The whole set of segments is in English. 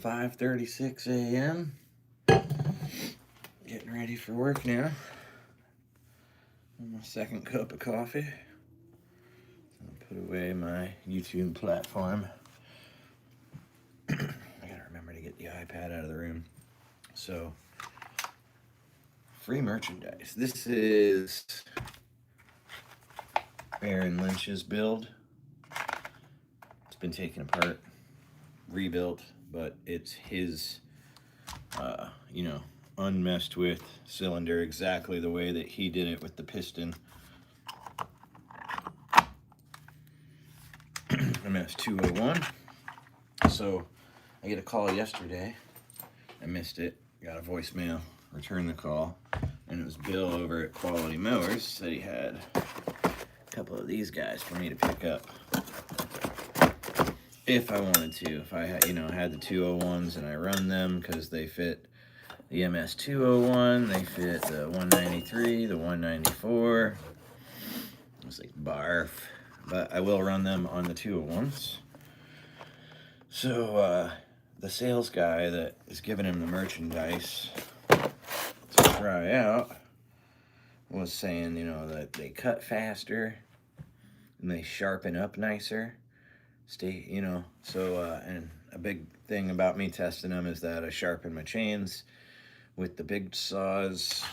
5:36 a.m. Getting ready for work now. My second cup of coffee. I'll put away my YouTube platform. I gotta remember to get the iPad out of the room. So, free merchandise. This is Aaron Lynch's build. It's been taken apart, rebuilt, but it's his, unmessed with cylinder exactly the way that he did it with the piston. MS201. So I get a call yesterday. I missed it. Got a voicemail. Returned the call. And it was Bill over at Quality Mowers. Said he had a couple of these guys for me to pick up. If I wanted to. If I had, had the 201s and I run them because they fit the MS201, they fit the 193, the 194. It's like barf. But I will run them on the 201s. So, the sales guy that is giving him the merchandise to try out was saying, that they cut faster and they sharpen up nicer. And a big thing about me testing them is that I sharpen my chains with the big saws.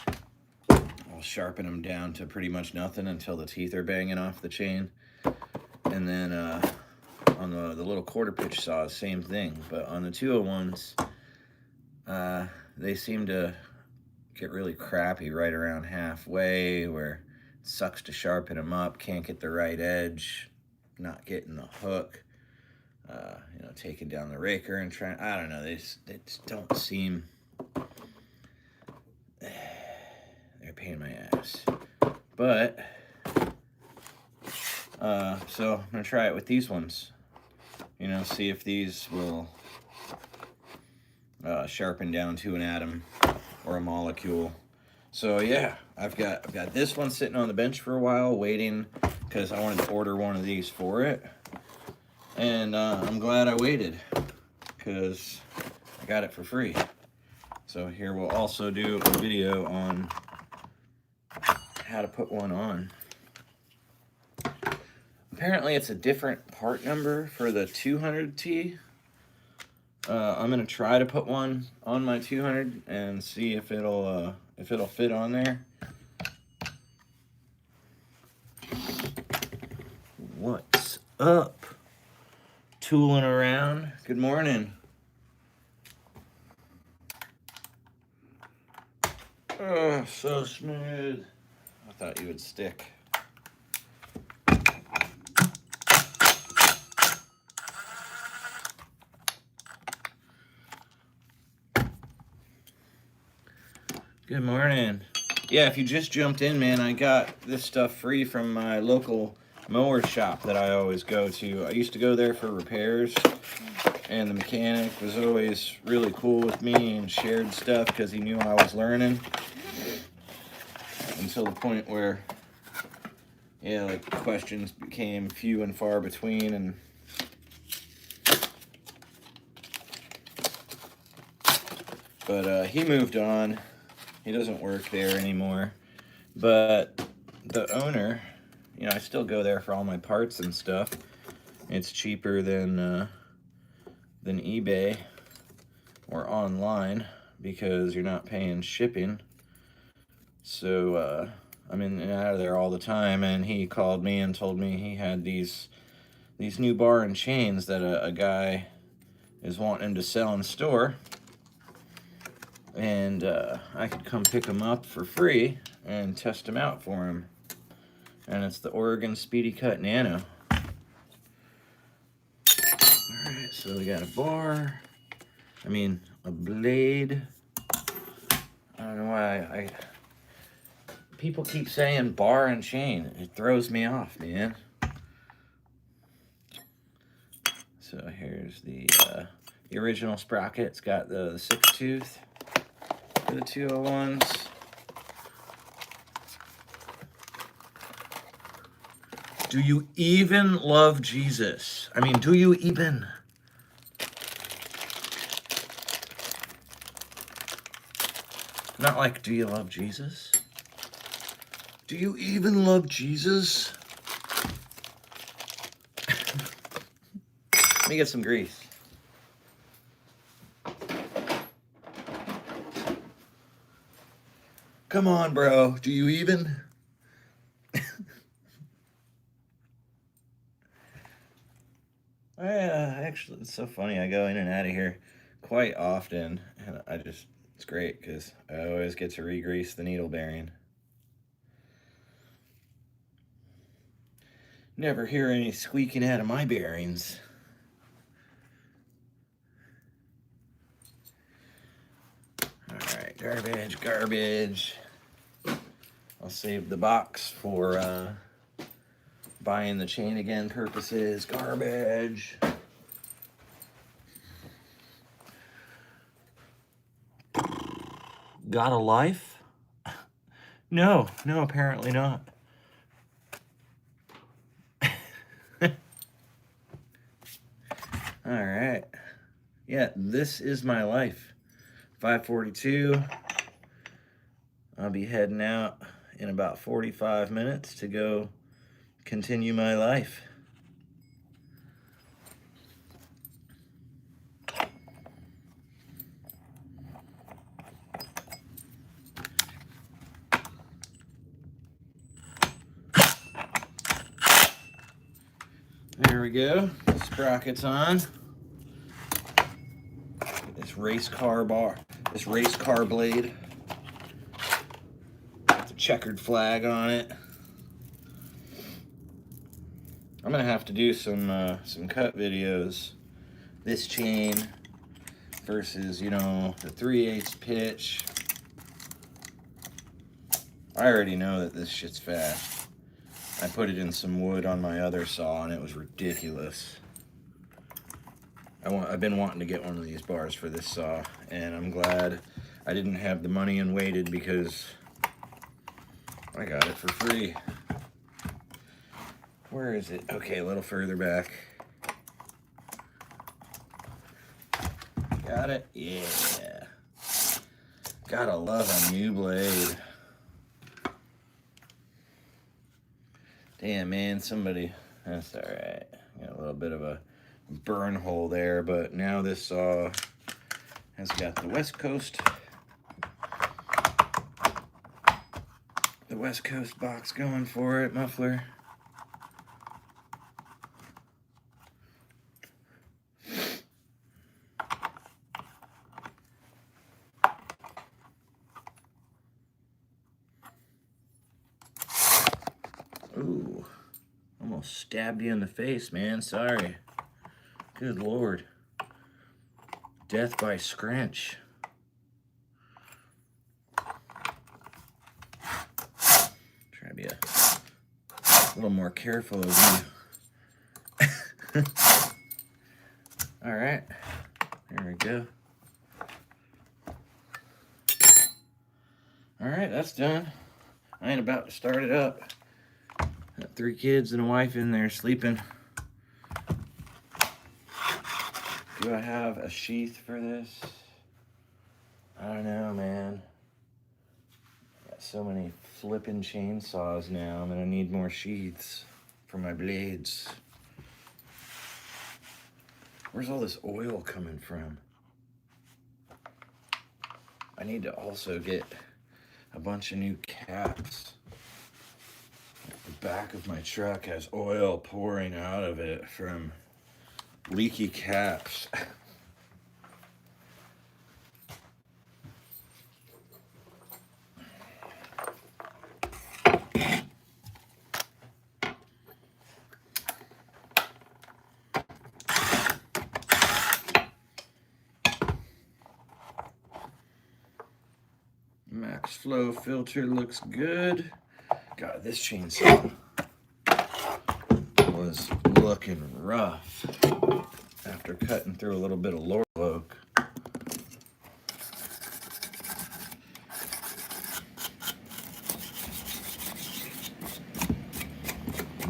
I'll sharpen them down to pretty much nothing until the teeth are banging off the chain. And then on the little quarter pitch saws, same thing. But on the 201s, they seem to get really crappy right around halfway, where it sucks to sharpen them up, can't get the right edge, not getting the hook. Taking down the raker and trying, I don't know, they just don't seem, they're a pain in my ass. But, so I'm going to try it with these ones, see if these will sharpen down to an atom or a molecule. So yeah, I've got this one sitting on the bench for a while, waiting, because I wanted to order one of these for it. And I'm glad I waited, because I got it for free. So here we'll also do a video on how to put one on. Apparently it's a different part number for the 200T. I'm gonna try to put one on my 200 and see if it'll fit on there. What's up? Tooling around. Good morning. Oh, so smooth. I thought you would stick. Good morning. Yeah, if you just jumped in, man, I got this stuff free from my local mower shop that I always go to. I used to go there for repairs, and the mechanic was always really cool with me and shared stuff because he knew I was learning. Until the point where, questions became few and far between, but he moved on. He doesn't work there anymore. But the owner, I still go there for all my parts and stuff. It's cheaper than eBay or online because you're not paying shipping. So I'm in and out of there all the time, and he called me and told me he had these new bar and chains that a guy is wanting to sell in store, and I could come pick them up for free and test them out for him. And it's the Oregon Speedy Cut Nano. Alright, so we got a blade. I don't know why people keep saying bar and chain. It throws me off, man. So here's the original Sprocket. It's got the 6-tooth for the 201s. Do you even love Jesus? I mean, do you even? Not like, do you love Jesus? Do you even love Jesus? Let me get some grease. Come on, bro. Do you even? Actually, it's so funny. I go in and out of here quite often, and it's great because I always get to re-grease the needle bearing. Never hear any squeaking out of my bearings. Alright, garbage. I'll save the box for buying the chain again purposes. Garbage. Got a life? No, apparently not. Alright. Yeah, this is my life. 5:42. I'll be heading out in about 45 minutes to go continue my life. There we go. Sprocket's on. This race car blade. It's a checkered flag on it. I'm gonna have to do some cut videos. This chain versus, you know, the 3/8 pitch. I already know that this shit's fast. I put it in some wood on my other saw and it was ridiculous. I've been wanting to get one of these bars for this saw, and I'm glad I didn't have the money and waited because I got it for free. Where is it? Okay, a little further back. Got it? Yeah. Gotta love a new blade. Damn, man, that's all right. Got a little bit of a burn hole there, but now this saw has got the West Coast box going for it, muffler. Ooh, almost stabbed you in the face, man. Sorry. Good Lord. Death by scratch. Try to be a little more careful of you. All right. There we go. All right, that's done. I ain't about to start it up. Got 3 kids and a wife in there sleeping. Do I have a sheath for this? I don't know, man. Got so many flipping chainsaws now. I'm gonna need more sheaths for my blades. Where's all this oil coming from? I need to also get a bunch of new caps. The back of my truck has oil pouring out of it from leaky caps. Max flow filter looks good. God, this chainsaw was looking rough after cutting through a little bit of laurel oak.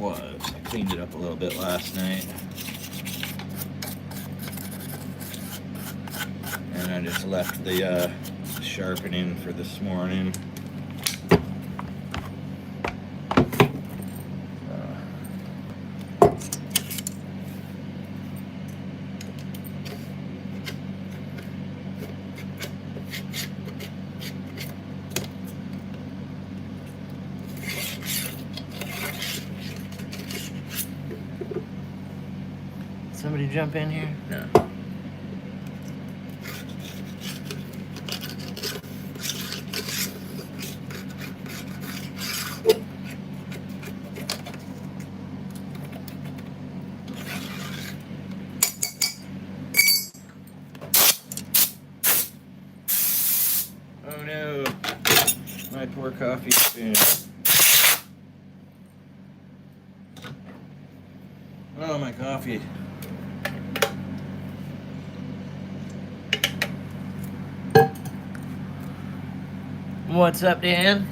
I cleaned it up a little bit last night. And I just left the sharpening for this morning. Somebody jump in here? No. Oh no, my poor coffee spoon. Oh, my coffee. What's up, Dan?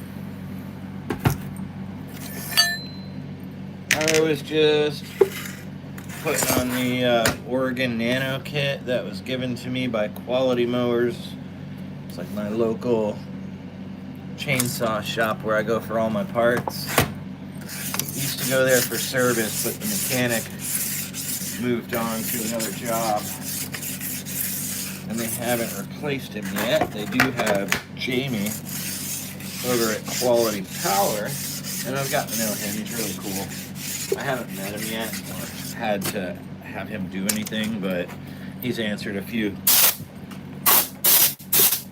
I was just putting on the Oregon Nano kit that was given to me by Quality Mowers. It's like my local chainsaw shop where I go for all my parts. Used to go there for service, but the mechanic moved on to another job, and they haven't replaced him yet. They do have Jamie over at Quality Power, and I've gotten to know him. He's really cool. I haven't met him yet or had to have him do anything, but he's answered a few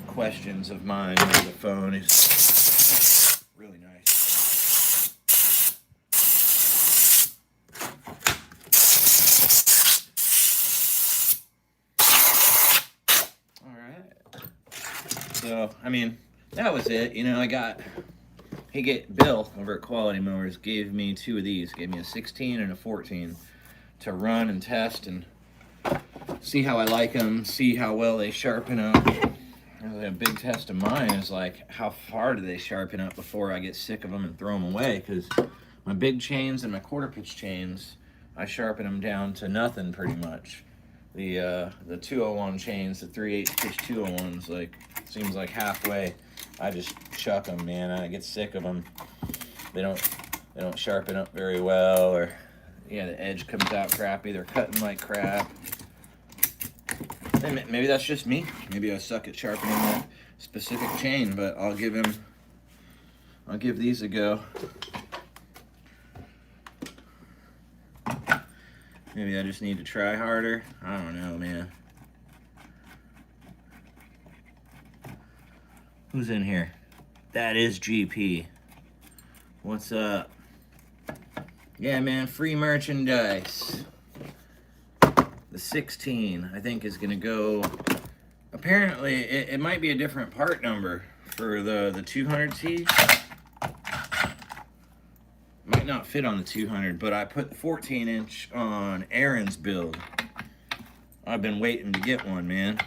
questions of mine over the phone. He's really nice. All right. So, I mean, that was it. You know, Bill over at Quality Mowers gave me two of these. Gave me a 16 and a 14 to run and test and see how I like them, see how well they sharpen up. Really a big test of mine is like, how far do they sharpen up before I get sick of them and throw them away? Because my big chains and my quarter pitch chains, I sharpen them down to nothing pretty much. The 201 chains, the 3/8 pitch 201s, like, seems like halfway I just chuck them, man. I get sick of them. They don't sharpen up very well, or yeah, the edge comes out crappy. They're cutting like crap. Maybe that's just me. Maybe I suck at sharpening that specific chain, but I'll give these a go. Maybe I just need to try harder. I don't know, man. Who's in here? That is GP. What's up? Yeah, man, free merchandise. The 16, I think, is gonna go. Apparently, it might be a different part number for the 200T. Might not fit on the 200, but I put the 14-inch on Aaron's build. I've been waiting to get one, man.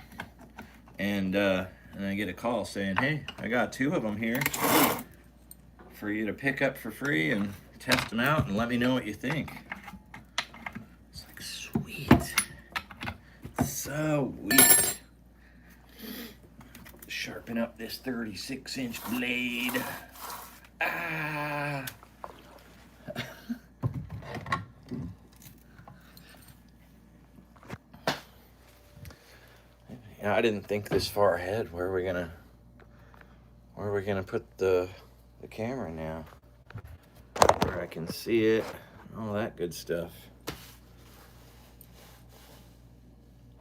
And I get a call saying, hey, I got two of them here for you to pick up for free and test them out and let me know what you think. It's like, sweet. So sweet. Sharpen up this 36-inch blade. Ah. Yeah, I didn't think this far ahead. Where are we gonna put the camera now? Where I can see it, all that good stuff.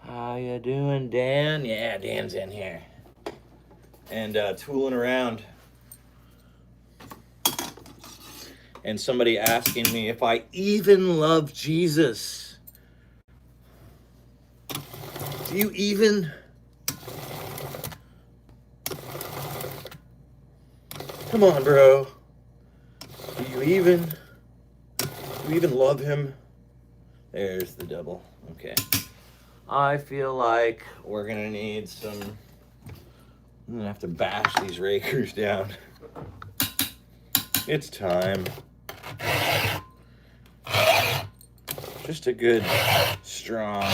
How you doing, Dan? Yeah, Dan's in here. And tooling around. And somebody asking me if I even love Jesus. Do you even? Come on, bro. Do you even love him? There's the double. Okay. I feel like we're gonna need some. I'm gonna have to bash these rakers down. It's time. Just a good, strong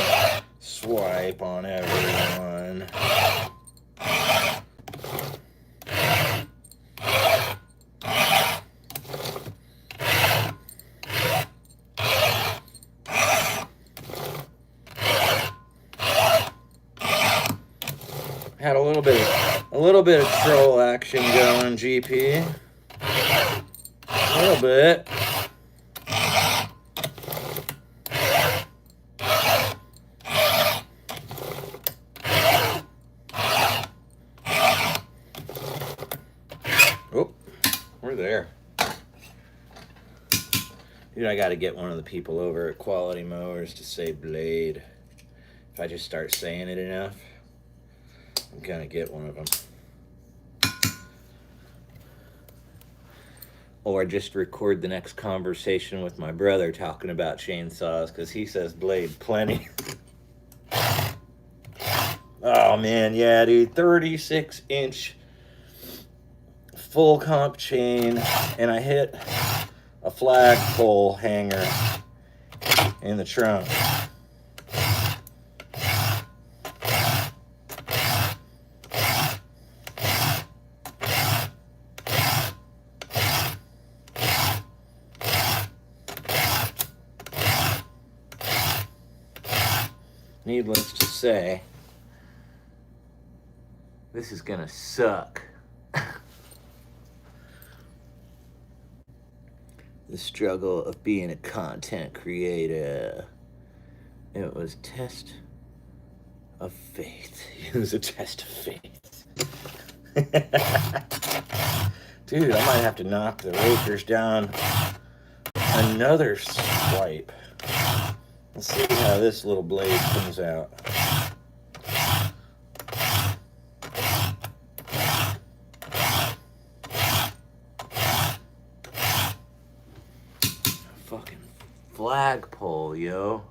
swipe on everyone. Had a little bit of troll action going, GP. A little bit. Oh, we're there. Dude, I gotta get one of the people over at Quality Mowers to say Blade. If I just start saying it enough, I'm gonna get one of them. Or just record the next conversation with my brother talking about chainsaws, because he says Blade plenty. Oh man, yeah, dude, 36-inch full comp chain, and I hit a flagpole hanger in the trunk. Needless to say, this is gonna suck. The struggle of being a content creator. It was a test of faith. It was a test of faith. Dude, I might have to knock the rakers down another swipe. Let's see how this little blade comes out. Fucking flagpole, yo.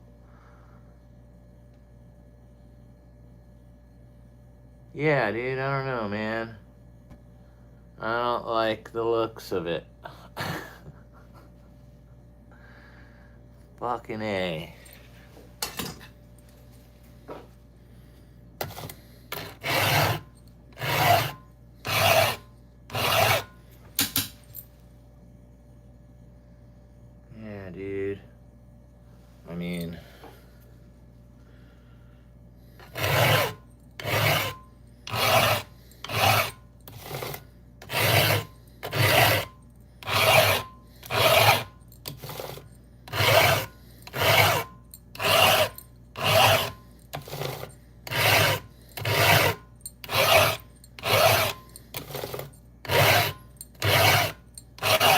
Yeah, dude, I don't know, man. I don't like the looks of it. Fucking A. Yeah, dude. I mean...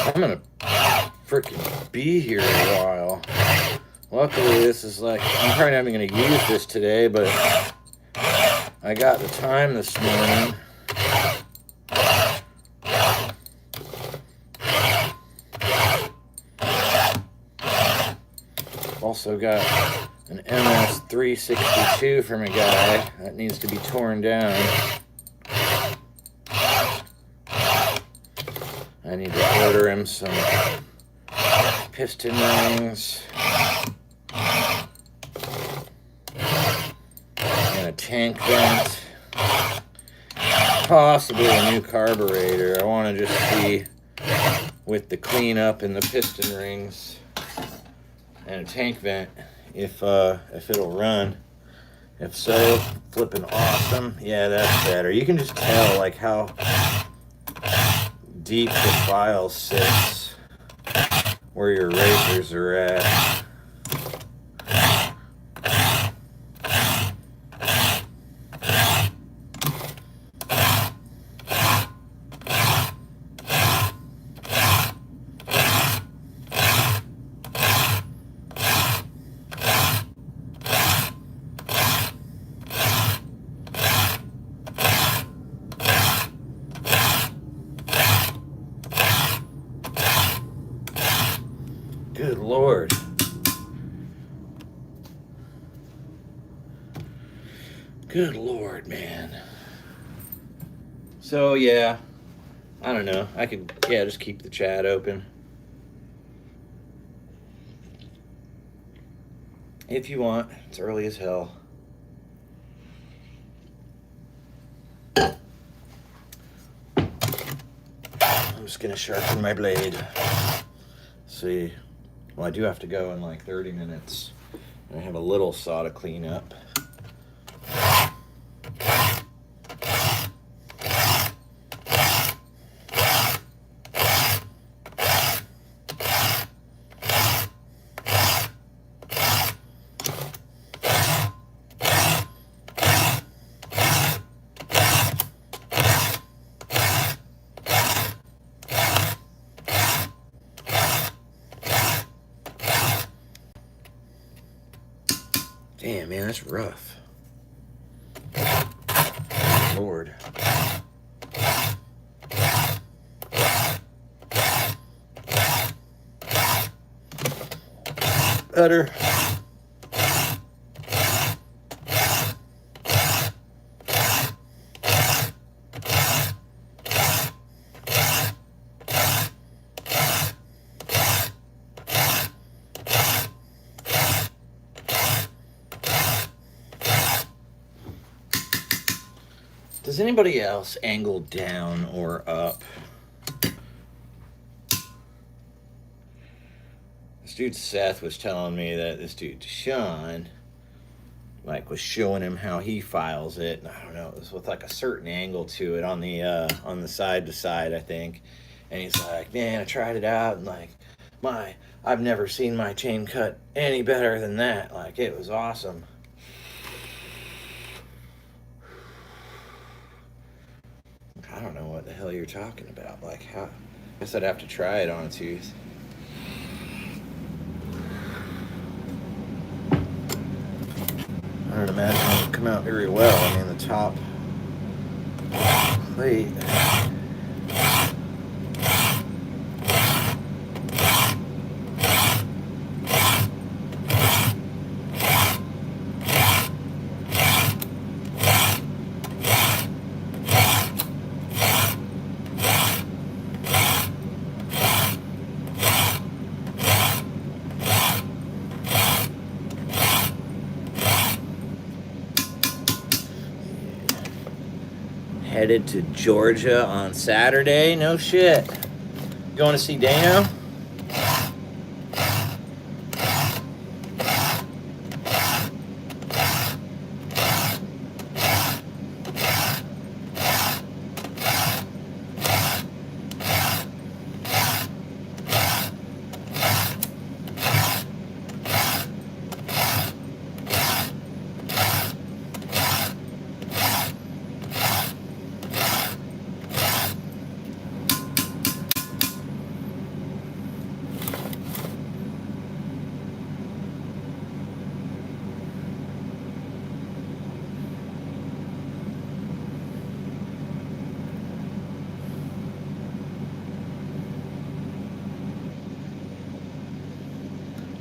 I'm gonna freaking be here a while. Luckily, this is like, I'm probably not even gonna use this today, but I got the time this morning. Also got an MS 362 from a guy that needs to be torn down. I need to order him some piston rings and a tank vent, possibly a new carburetor. I want to just see with the cleanup and the piston rings and a tank vent if it'll run. If so, flipping awesome. Yeah, that's better. You can just tell like how deep the file sits where your racers are at. Good Lord. Good Lord, man. So, yeah. I don't know. I could, just keep the chat open. If you want. It's early as hell. I'm just gonna sharpen my blade. See. Well, I do have to go in like 30 minutes. And I have a little saw to clean up. Damn, man, that's rough. Lord. Better. Does anybody else angle down or up? This dude Seth was telling me that this dude Sean, like, was showing him how he files it. And I don't know, it was with like a certain angle to it on the side to side, I think. And he's like, man, I tried it out, and like I've never seen my chain cut any better than that. Like, it was awesome. I don't know what the hell you're talking about. Like, how? I guess I'd have to try it on a tooth. I don't imagine it would come out very well. I mean, the top plate. Headed to Georgia on Saturday. No shit. Going to see Dano?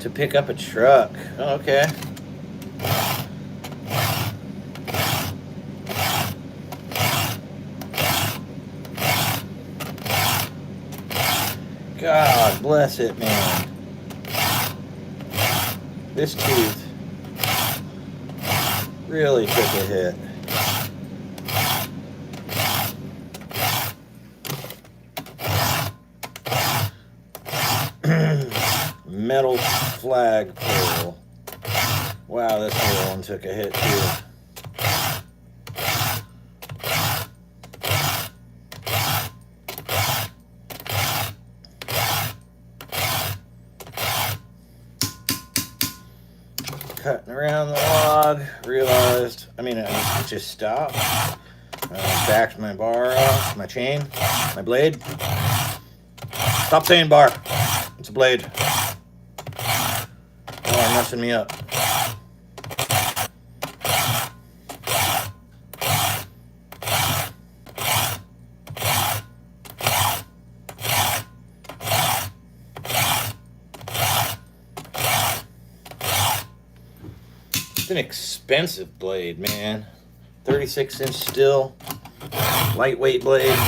To pick up a truck. Oh, okay. God bless it, man. This tooth really took a hit. Metal flagpole. Wow, this other one took a hit too. Cutting around the log, realized, it just stopped. Backed my bar off, my chain, my blade. Stop saying bar. It's a blade. Oh, messing me up. It's an expensive blade, man. 36-inch steel, lightweight blade.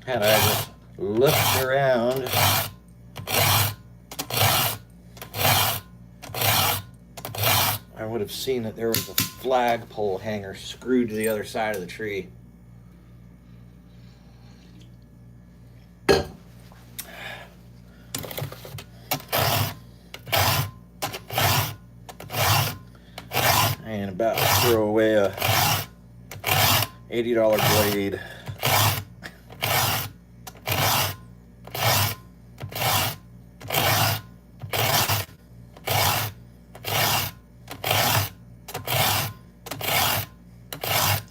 Had I just looked around, I would have seen that there was a flagpole hanger screwed to the other side of the tree. I ain't about to throw away a $80 blade.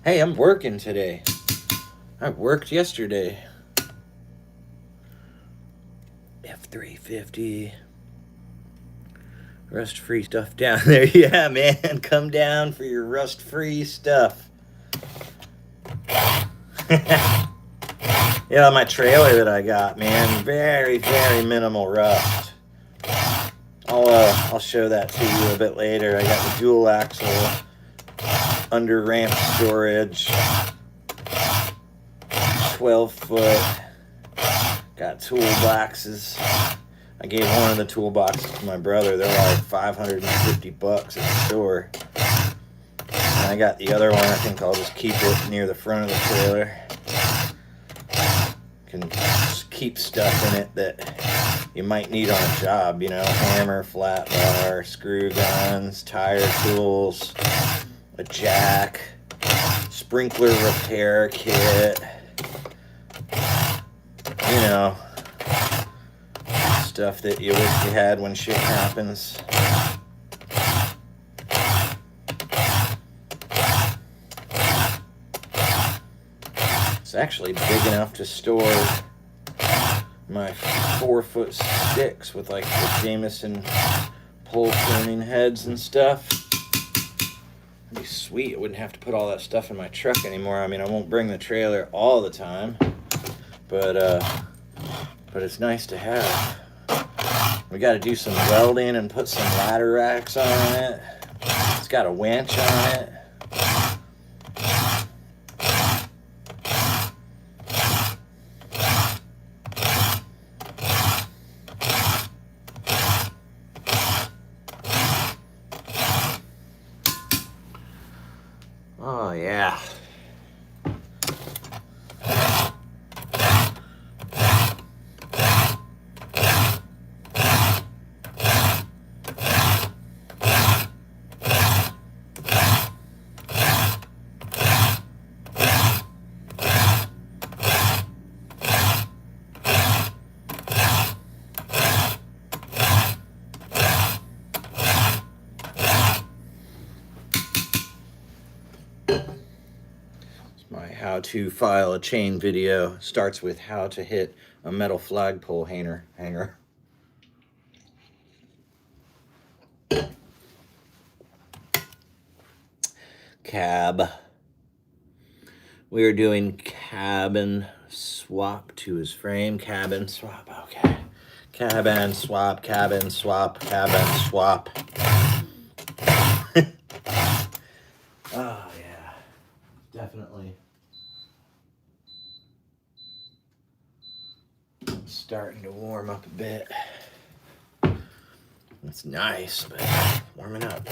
Hey, I'm working today. I worked yesterday. F350. Rust-free stuff down there. Yeah, man. Come down for your rust-free stuff. Yeah, my trailer that I got, man. Very, very minimal rust. I'll show that to you a bit later. I got the dual axle under ramp storage. 12-foot. Got toolboxes. I gave one of the toolboxes to my brother. They're like $550 at the store. And I got the other one. I think I'll just keep it near the front of the trailer. Can just keep stuff in it that you might need on a job, you know, hammer, flat bar, screw guns, tire tools, a jack, sprinkler repair kit, you know, stuff that you wish you had when shit happens. It's actually big enough to store my 4-foot sticks with like the Jameson pole turning heads and stuff. It'd be sweet. I wouldn't have to put all that stuff in my truck anymore. I mean, I won't bring the trailer all the time, but it's nice to have. We got to do some welding and put some ladder racks on it. It's got a winch on it. Oh, yeah. My how to file a chain video starts with how to hit a metal flagpole hanger. Cab. We are doing cabin swap to his frame. Cabin swap, okay. Cabin swap, cabin swap, cabin swap. Oh, yeah. Definitely. Starting to warm up a bit. It's nice, but warming up.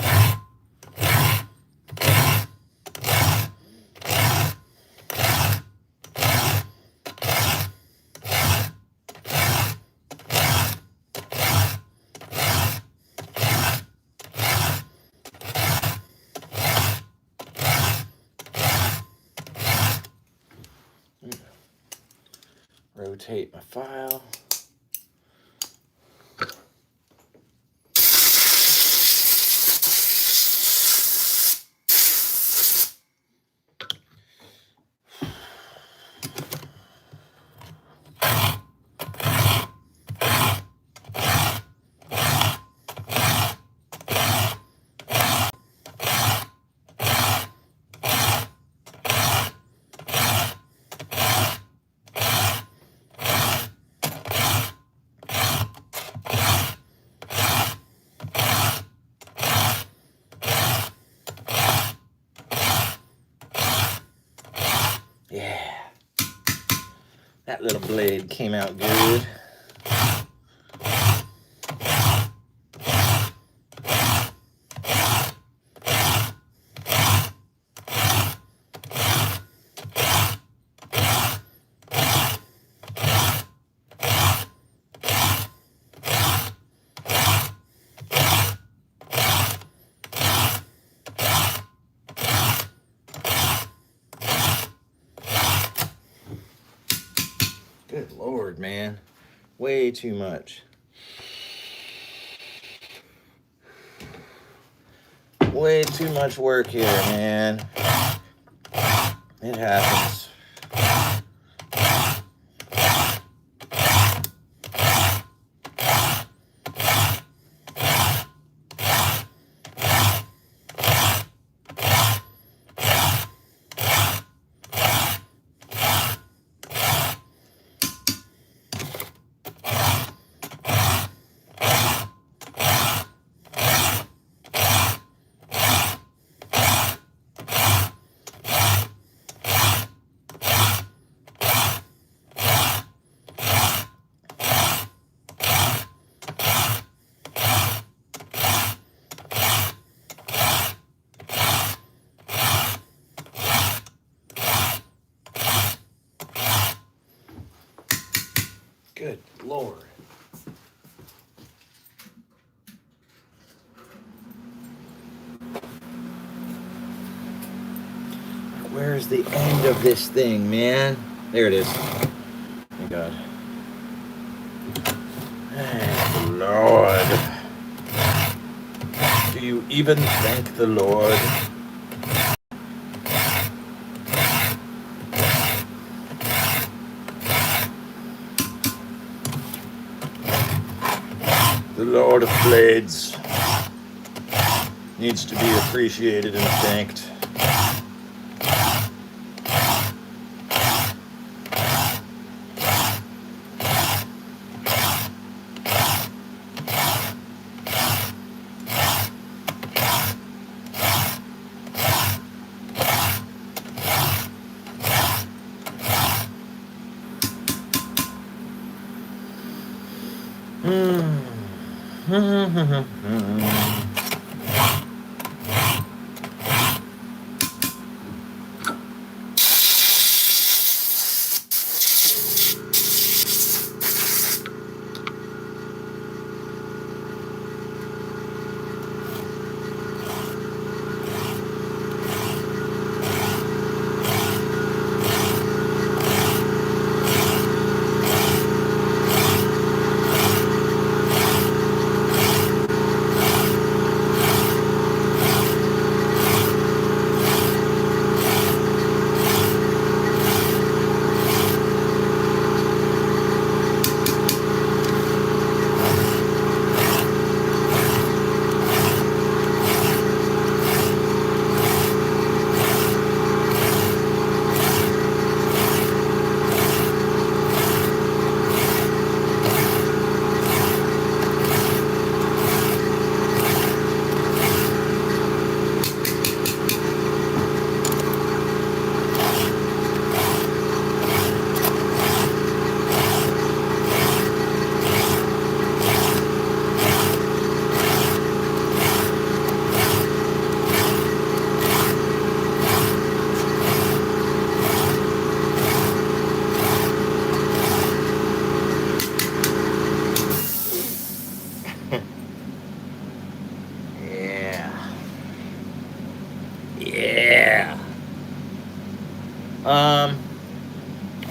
Rotate my file. Yeah, that little blade came out good. Good Lord, man. Way too much. Way too much work here, man. It happens. Good Lord. Where's the end of this thing, man? There it is. Thank God. Thank the Lord. Do you even thank the Lord? The Lord of Blades needs to be appreciated and thanked.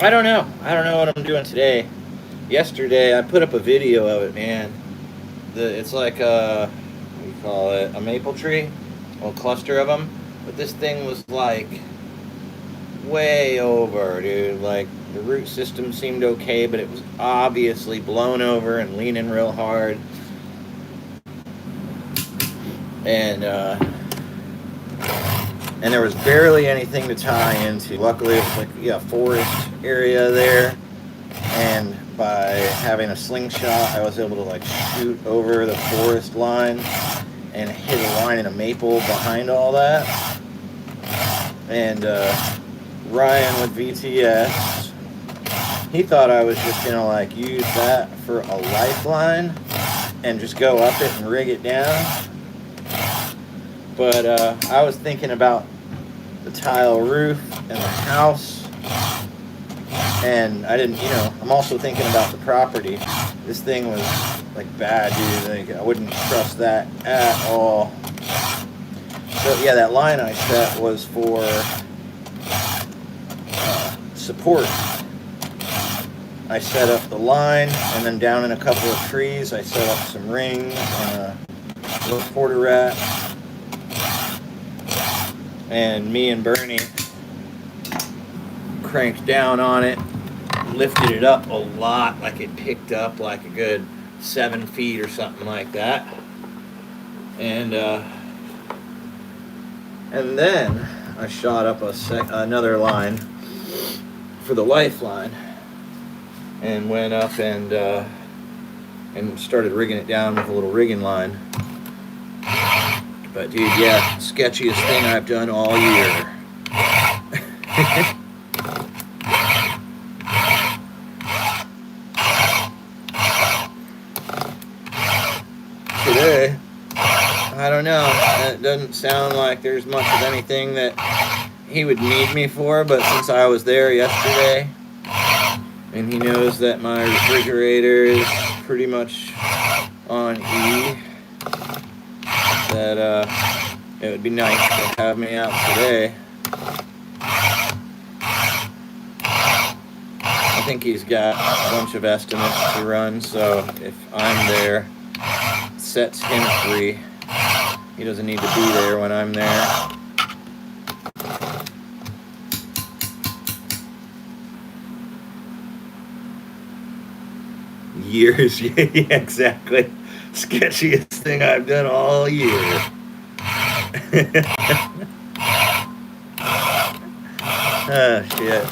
I don't know. I don't know what I'm doing today. Yesterday, I put up a video of it, man. It's like what do you call it? A maple tree, a little cluster of them. But this thing was like way over, dude. Like the root system seemed okay, but it was obviously blown over and leaning real hard. And there was barely anything to tie into. Luckily, it was like a forest area there, and by having a slingshot, I was able to like shoot over the forest line and hit a line in a maple behind all that. And Ryan with VTS, he thought I was just gonna like use that for a lifeline and just go up it and rig it down. But I was thinking about the tile roof and the house, and I didn't, I'm also thinking about the property. This thing was like bad, dude. Like, I wouldn't trust that at all. So yeah, that line I set was for support. I set up the line, and then down in a couple of trees, I set up some rings and a little quarter rat. And me and Bernie cranked down on it, lifted it up a lot, like it picked up like a good 7 feet or something like that. And then I shot up another line for the lifeline, and went up and started rigging it down with a little rigging line. But dude, yeah, sketchiest thing I've done all year. Today, I don't know. It doesn't sound like there's much of anything that he would need me for, but since I was there yesterday, and he knows that my refrigerator is pretty much on E, that it would be nice to have me out today. I think he's got a bunch of estimates to run, so if I'm there, it sets him free. He doesn't need to be there when I'm there. Years, yeah, exactly. Sketchiest thing I've done all year. Oh, shit.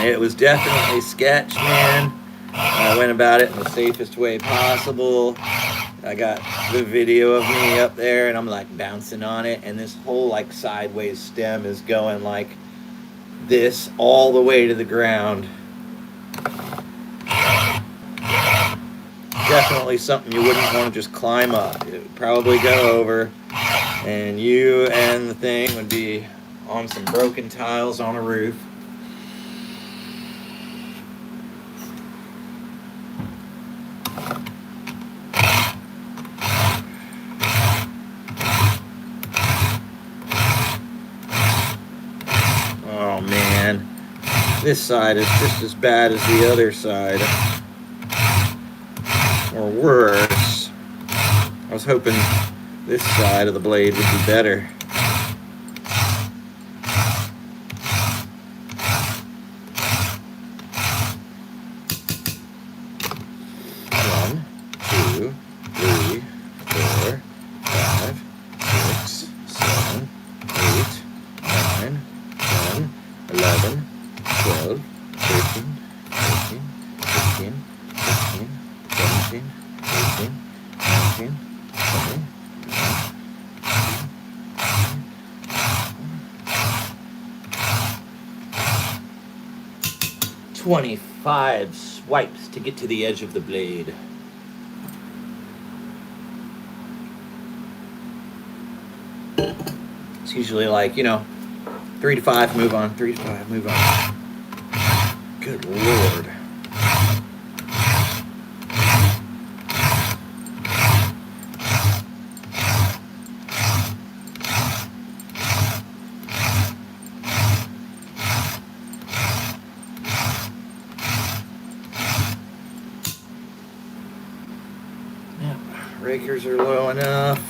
It was definitely sketch, man. I went about it in the safest way possible. I got the video of me up there, and I'm like bouncing on it, and this whole like sideways stem is going like this all the way to the ground. Definitely something you wouldn't want to just climb up. It would probably go over, and you and the thing would be on some broken tiles on a roof. Oh man, this side is just as bad as the other side. Or worse. I was hoping this side of the blade would be better. One, two, three, 4, 5, 6, 7, 8, 9, 10, 11, 12, 13, 14, 15, 16, 17, 18, 19, 20, 25 swipes to get to the edge of the blade. It's usually like, 3 to 5, move on, 3 to 5, move on. Good Lord. Rakers are low enough.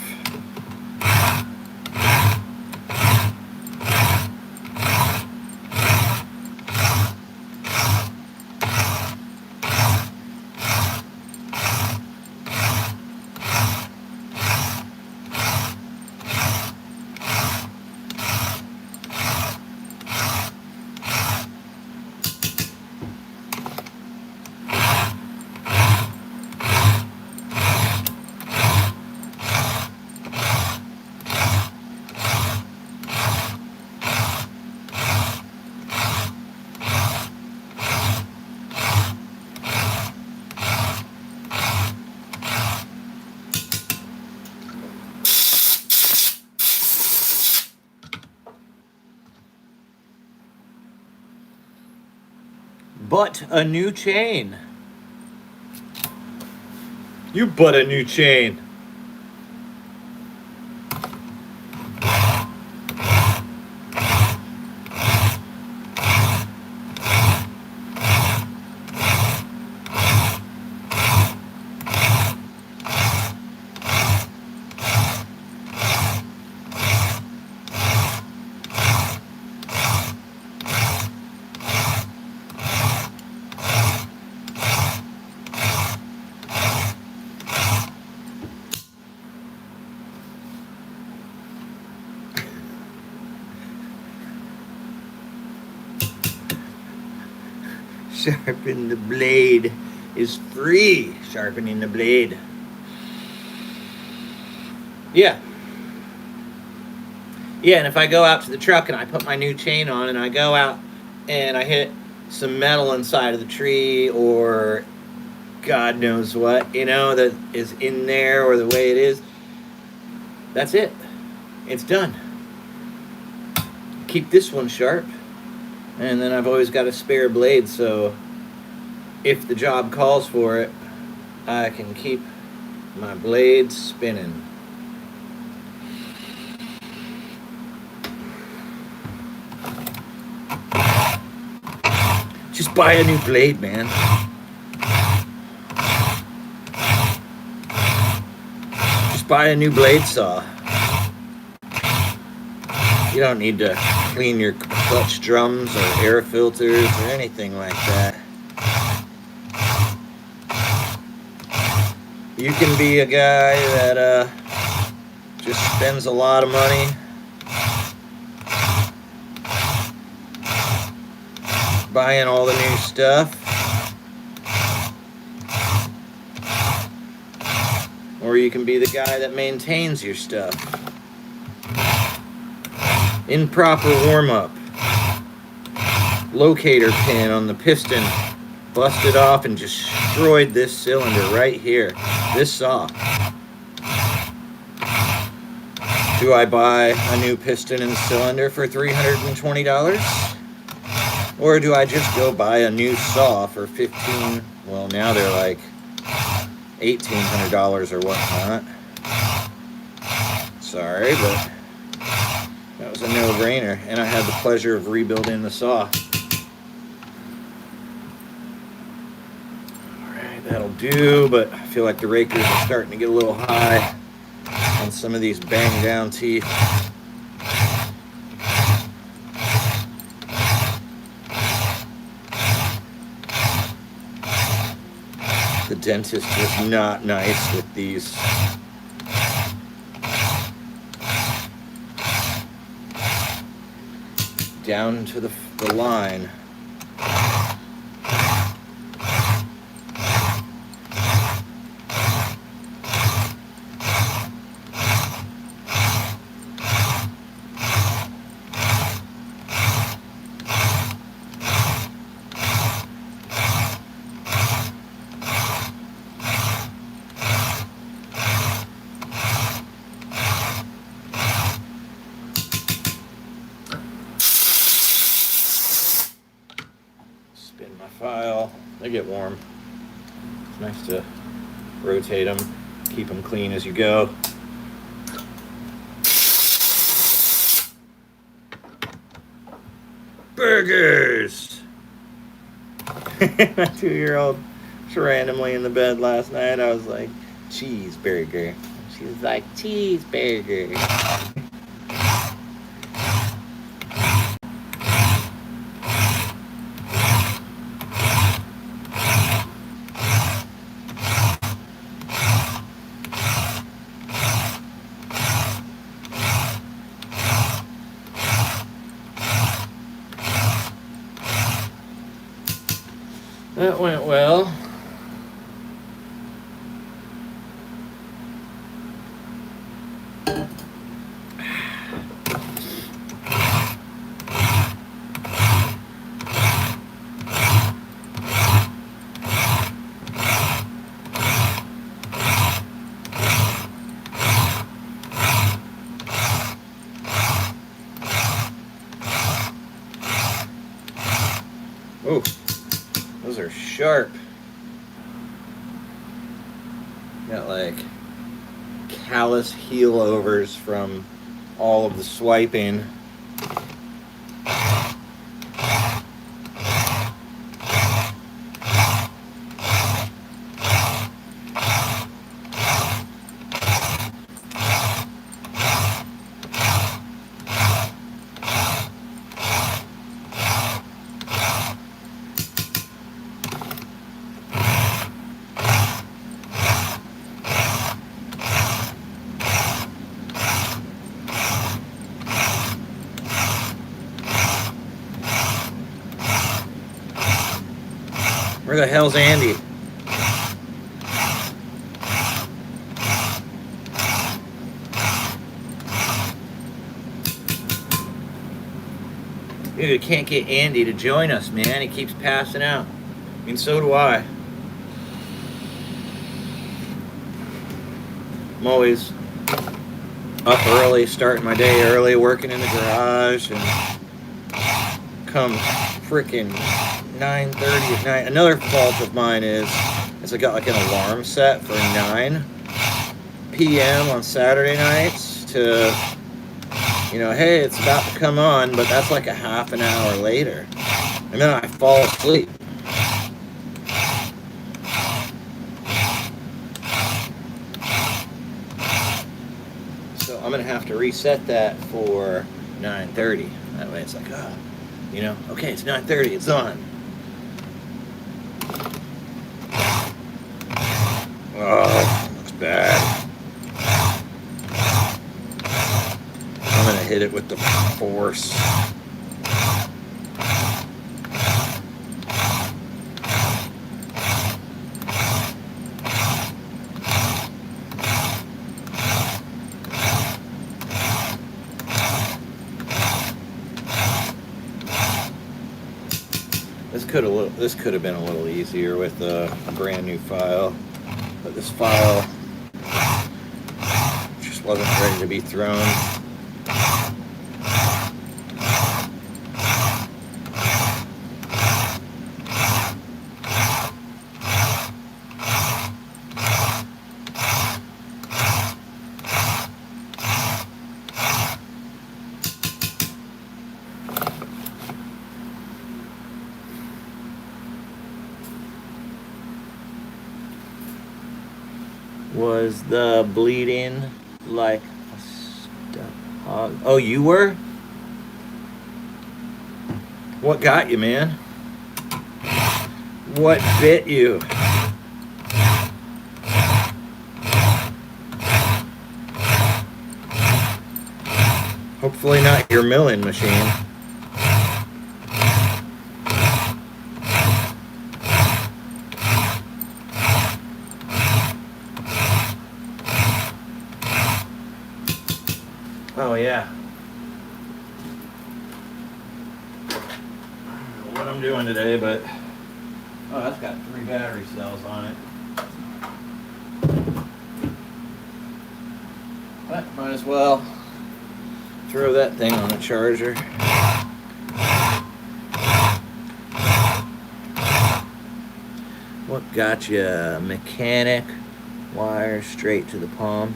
But a new chain. You but a new chain. Sharpen the blade is free. Sharpening the blade. Yeah. Yeah, and if I go out to the truck and I put my new chain on and I go out and I hit some metal inside of the tree or God knows what, that is in there or the way it is, that's it. It's done. Keep this one sharp, and then I've always got a spare blade, so if the job calls for it, I can keep my blade spinning. Just buy a new blade, man. Just buy a new blade saw. You don't need to clean your clutch drums or air filters or anything like that. You can be a guy that just spends a lot of money buying all the new stuff, or you can be the guy that maintains your stuff. Improper warm-up. Locator pin on the piston busted off and destroyed this cylinder right here. This saw. Do I buy a new piston and cylinder for $320? Or do I just go buy a new saw for well, now they're like $1,800 or whatnot. Sorry, but that was a no-brainer, and I had the pleasure of rebuilding the saw. Alright, that'll do, but I feel like the rakers are starting to get a little high on some of these bang-down teeth. The dentist was not nice with these. Down to the line. File. They get warm. It's nice to rotate them, keep them clean as you go. Burgers! My 2-year-old was randomly in the bed last night. I was like, cheeseburger. She was like, cheeseburger. That went well. Oh, those are sharp. Got like callous heel overs from all of the swiping. Where the hell's Andy? Dude, can't get Andy to join us, man. He keeps passing out. I mean, so do I. I'm always up early, starting my day early, working in the garage, and come freaking 9:30 at night. Another fault of mine is I got like an alarm set for 9 p.m. on Saturday nights to, you know, hey, it's about to come on, but that's like a half an hour later. And then I fall asleep. So I'm going to have to reset that for 9:30. That way it's like, you know, okay, it's 9:30, it's on. Oh, looks bad. I'm gonna hit it with the force. This could have been a little easier with a brand new file, but this file just wasn't ready to be thrown. Was the bleeding like a stuck? Oh, you were? What got you, man? What bit you? Hopefully not your milling machine. Oh yeah. I don't know what I'm doing today, but oh, that's got 3 battery cells on it. But might as well throw that thing on a charger. What got you? Mechanic wire straight to the palm.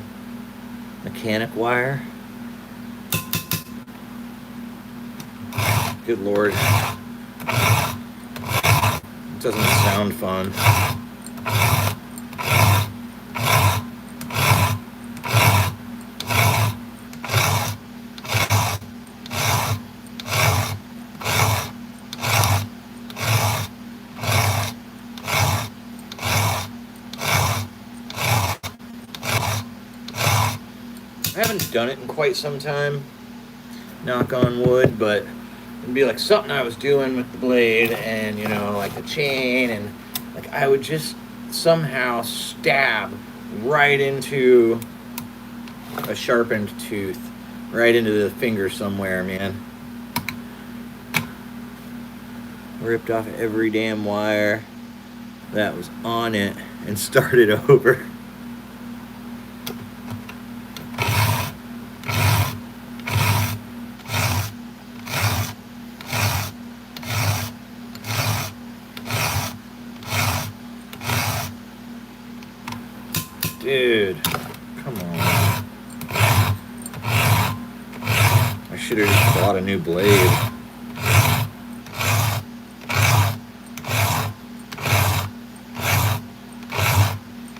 Mechanic wire. Good Lord. It doesn't sound fun. I haven't done it in quite some time, knock on wood, but it'd be like something I was doing with the blade and, you know, like the chain, and like I would just somehow stab right into a sharpened tooth, right into the finger somewhere, man. Ripped off every damn wire that was on it and started over. Dude, come on. I should have just bought a new blade.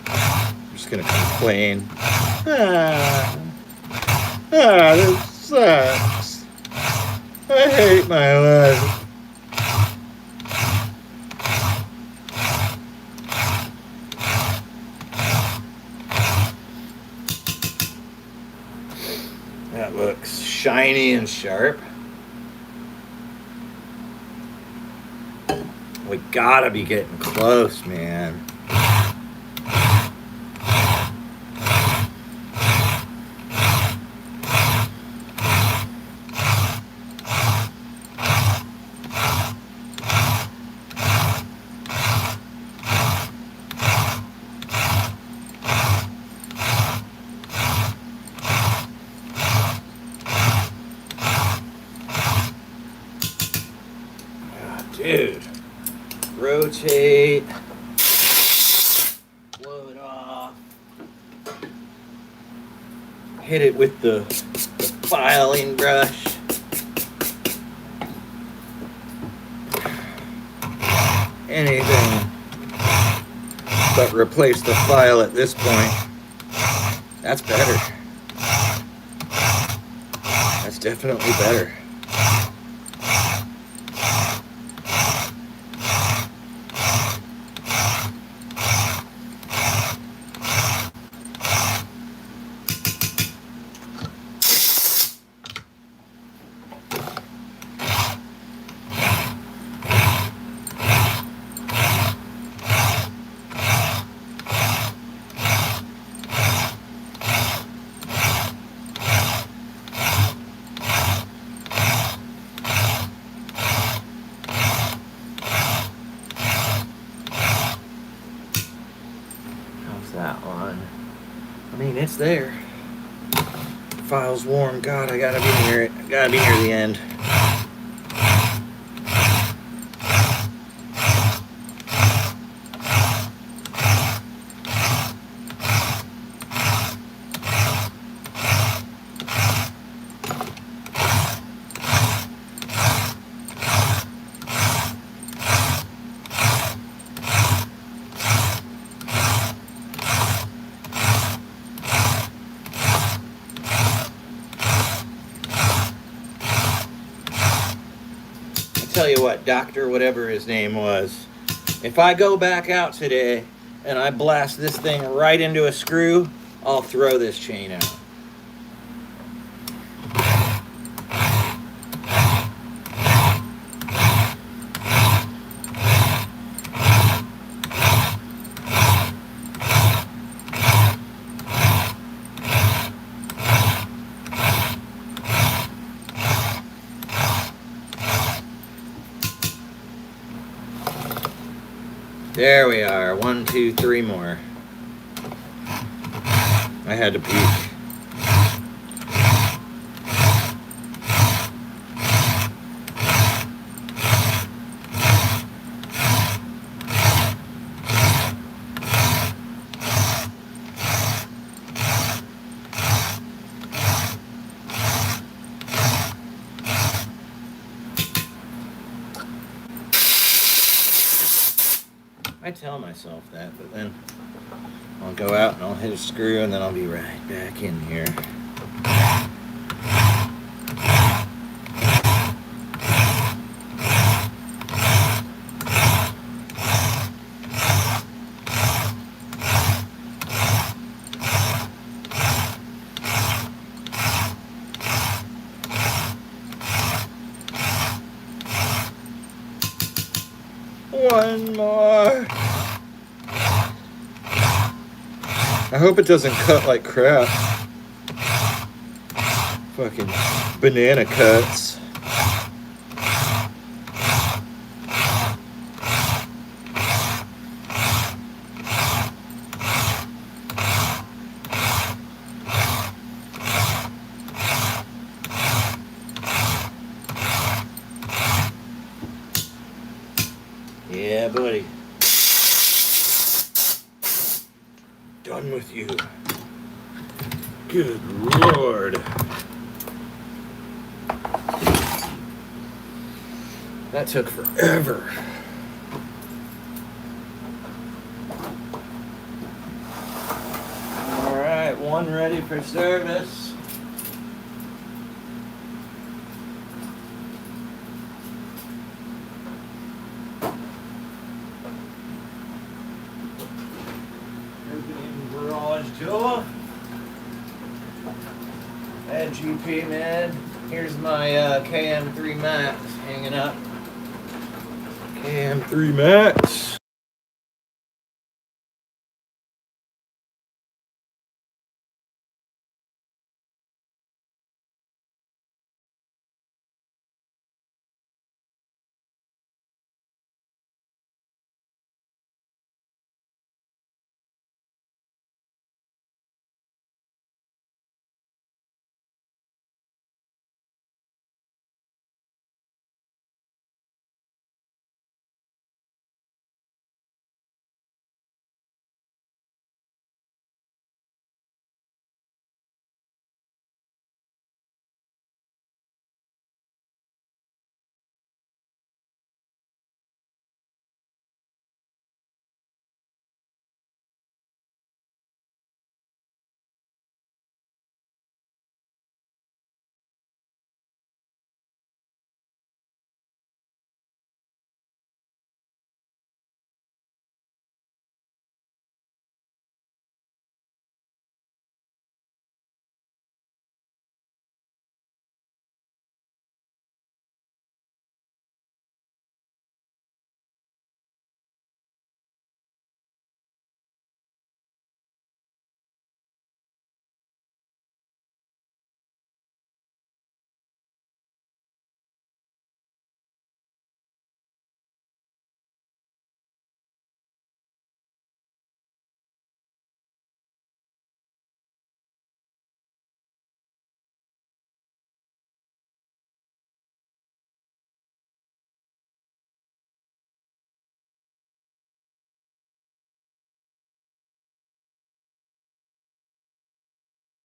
I'm just gonna complain. This sucks. I hate my life. That looks shiny and sharp. We gotta be getting close, man. Dude, rotate, blow it off, hit it with the filing brush. Anything but replace the file at this point. That's better. That's definitely better. That one. I mean, it's there. File's warm. God, I gotta be near it. I gotta be near the end. Tell you what, Doctor whatever his name was, if I go back out today and I blast this thing right into a screw, I'll throw this chain out. There we are. 1, 2, 3 more. I had to peek. I tell myself that, but then I'll go out and I'll hit a screw and then I'll be right back in here. One more. I hope it doesn't cut like crap. Fucking banana cuts. Yeah, buddy. Done with you. Good Lord. That took forever. All right, one ready for service. Tool. That GP, man. Here's my KM3 Max hanging up. KM3 Max.